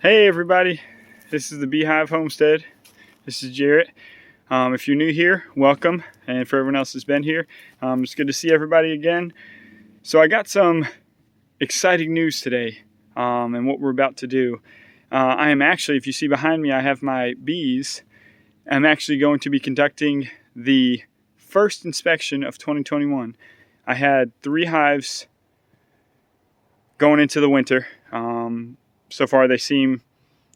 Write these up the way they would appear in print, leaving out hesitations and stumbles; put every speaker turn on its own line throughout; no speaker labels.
Hey everybody, this is the Beehive Homestead. This is Jarrett. If you're new here, welcome, and for everyone else that's been here, it's good to see everybody again. So I got some exciting news today, and what we're about to do. I am actually, if you see behind me, I have my bees. I'm actually going to be conducting the first inspection of 2021. I had 3 hives going into the winter. So far they seem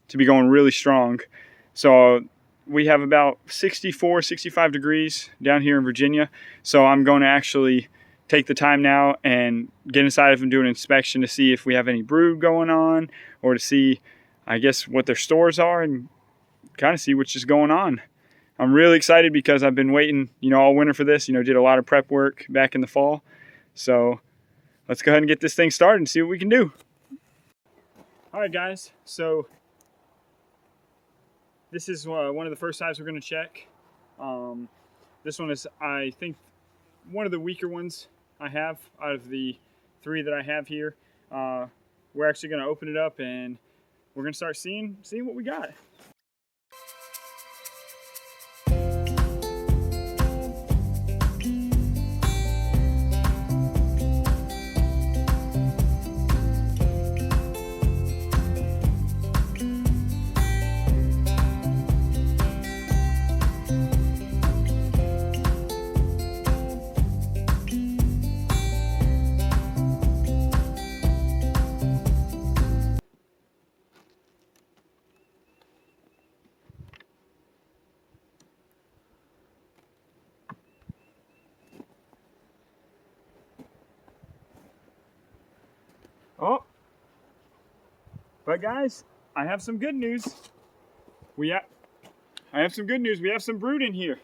to be going really strong. So we have about 64, 65 degrees down here in Virginia. So I'm going to actually take the time now and get inside of them and do an inspection to see if we have any brood going on, or to see, I guess, what their stores are and kind of see what's just going on. I'm really excited because I've been waiting, all winter for this. Did a lot of prep work back in the fall. So let's go ahead and get this thing started and see what we can do. All right, guys. So this is one of the first hives we're going to check. This one is, I think, one of the weaker ones I have out of the 3 that I have here. We're actually going to open it up and we're going to start seeing what we got. Oh, but guys, I have some good news. I have some good news. We have some brood in here.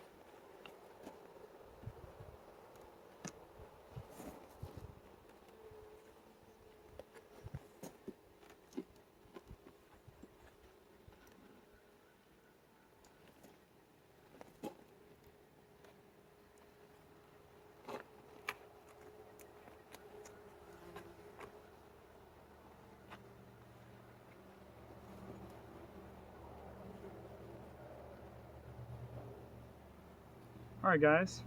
All right, guys.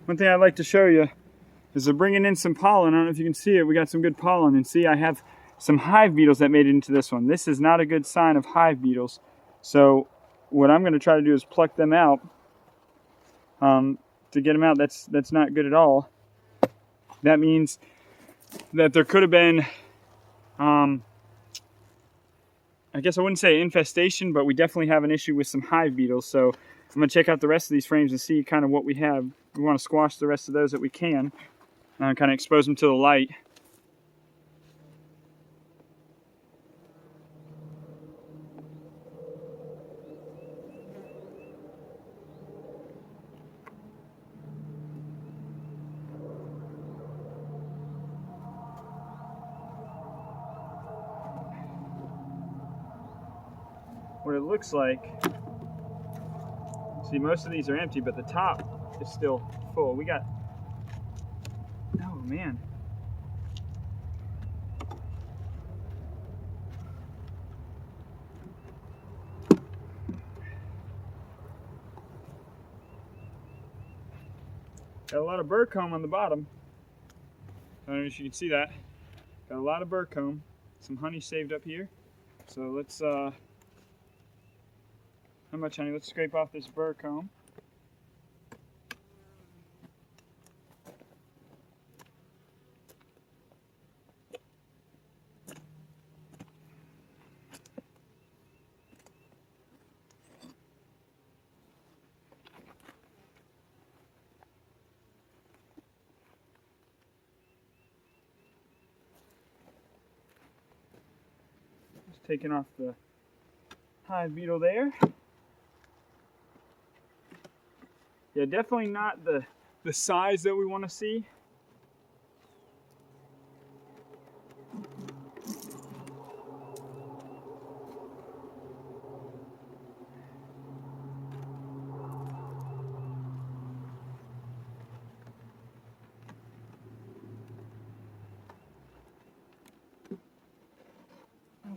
One thing I'd like to show you is they're bringing in some pollen. I don't know if you can see it. We got some good pollen. And see, I have some hive beetles that made it into this one. This is not a good sign of hive beetles. So what I'm going to try to do is pluck them out. To get them out, that's not good at all. That means that there could have been, I guess I wouldn't say infestation, but we definitely have an issue with some hive beetles. So I'm going to check out the rest of these frames and see kind of what we have. We want to squash the rest of those that we can, and kind of expose them to the light. What it looks like, see, most of these are empty, but the top is still full. We got, oh man. Got a lot of bird comb on the bottom. I don't know if you can see that. Got a lot of bird comb. Some honey saved up here. So let's, how much honey? Let's scrape off this bird comb. Just taking off the hive beetle there. Yeah, definitely not the size that we want to see.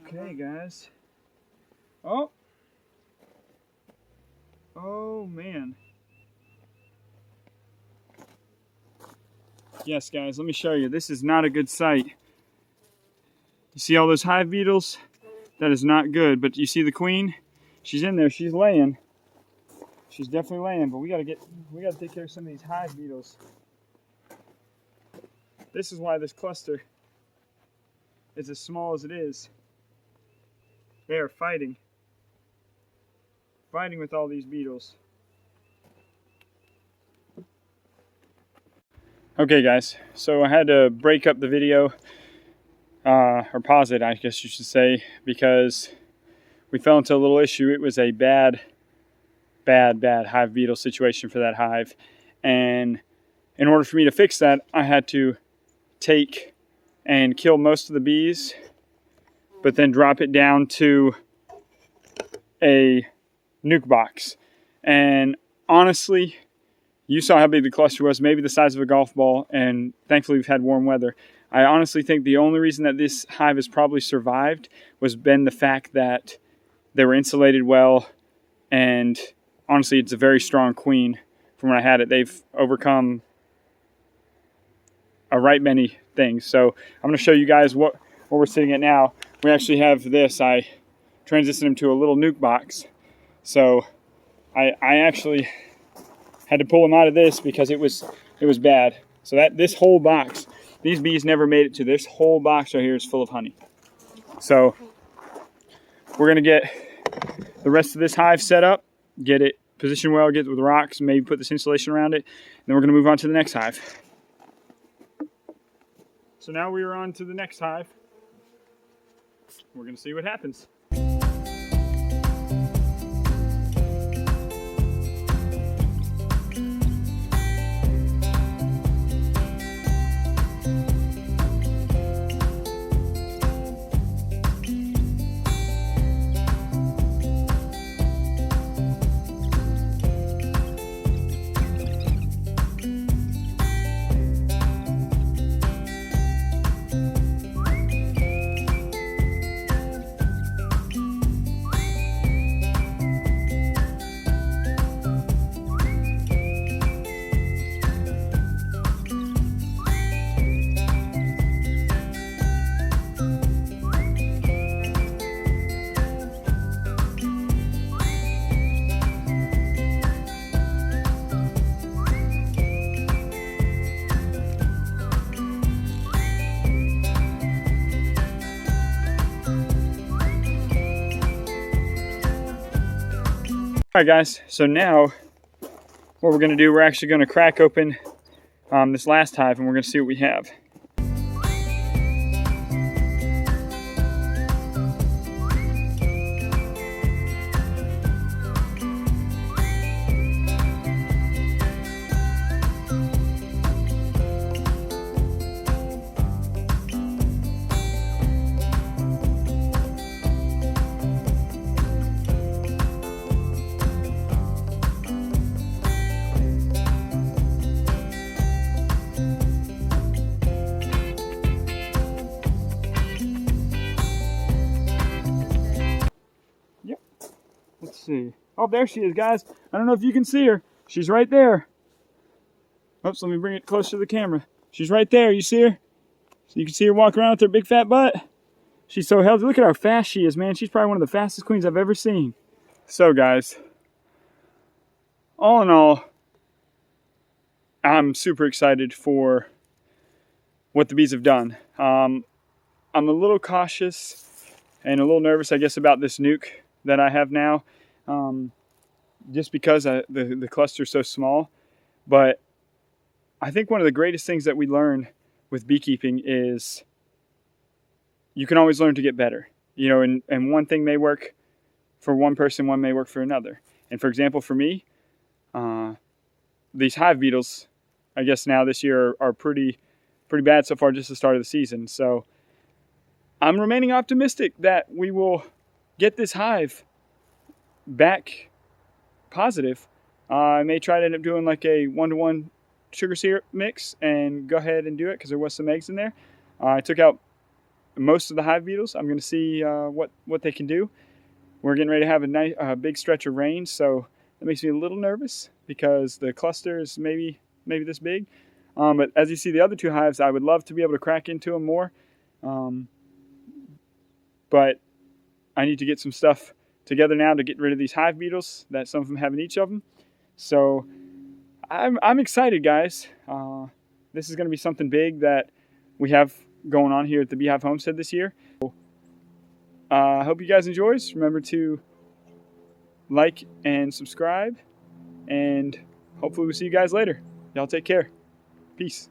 Okay, guys. Oh man. Yes, guys, let me show you. This is not a good sight. You see all those hive beetles? That is not good, but you see the queen? She's in there, she's laying. She's definitely laying, but we gotta take care of some of these hive beetles. This is why this cluster is as small as it is. They are fighting with all these beetles. Okay guys, so I had to break up the video, or pause it I guess you should say, because we fell into a little issue. It was a bad hive beetle situation for that hive, and in order for me to fix that, I had to take and kill most of the bees, but then drop it down to a nuke box. And honestly, you saw how big the cluster was, maybe the size of a golf ball, and thankfully we've had warm weather. I honestly think the only reason that this hive has probably survived was been the fact that they were insulated well, and honestly it's a very strong queen. From when I had it, they've overcome a right many things. So I'm going to show you guys what we're sitting at now. We actually have this. I transitioned them to a little nuke box. So I actually had to pull them out of this because it was bad. So that this whole box, these bees never made it to this whole box right here is full of honey. So we're going to get the rest of this hive set up, get it positioned well, get it with rocks, maybe put this insulation around it, and then we're going to move on to the next hive. So now we are on to the next hive. We're going to see what happens. Alright guys, so now what we're going to do, we're actually going to crack open this last hive and we're going to see what we have. Let's see. Oh, there she is, guys. I don't know if you can see her. She's right there. Oops, let me bring it closer to the camera. She's right there. You see her? So you can see her walk around with her big fat butt. She's so healthy. Look at how fast she is, man. She's probably one of the fastest queens I've ever seen. So, guys, all in all, I'm super excited for what the bees have done. I'm a little cautious and a little nervous, I guess, about this nuke that I have now, just because the cluster is so small. But I think one of the greatest things that we learn with beekeeping is you can always learn to get better. You know, and one thing may work for one person, one may work for another. And for example, for me, these hive beetles, I guess now this year are pretty bad so far, just the start of the season. So I'm remaining optimistic that we will get this hive back positive. I may try to end up doing like a 1-to-1 sugar syrup mix and go ahead and do it because there was some eggs in there. I took out most of the hive beetles. I'm going to see what they can do. We're getting ready to have a nice big stretch of rain, so that makes me a little nervous because the cluster is maybe this big. But as you see the other two hives, I would love to be able to crack into them more. But I need to get some stuff together now to get rid of these hive beetles that some of them have in each of them. So I'm excited, guys. This is going to be something big that we have going on here at the Beehive Homestead this year. I hope you guys enjoy. Remember to like and subscribe, and hopefully we'll see you guys later. Y'all take care. Peace.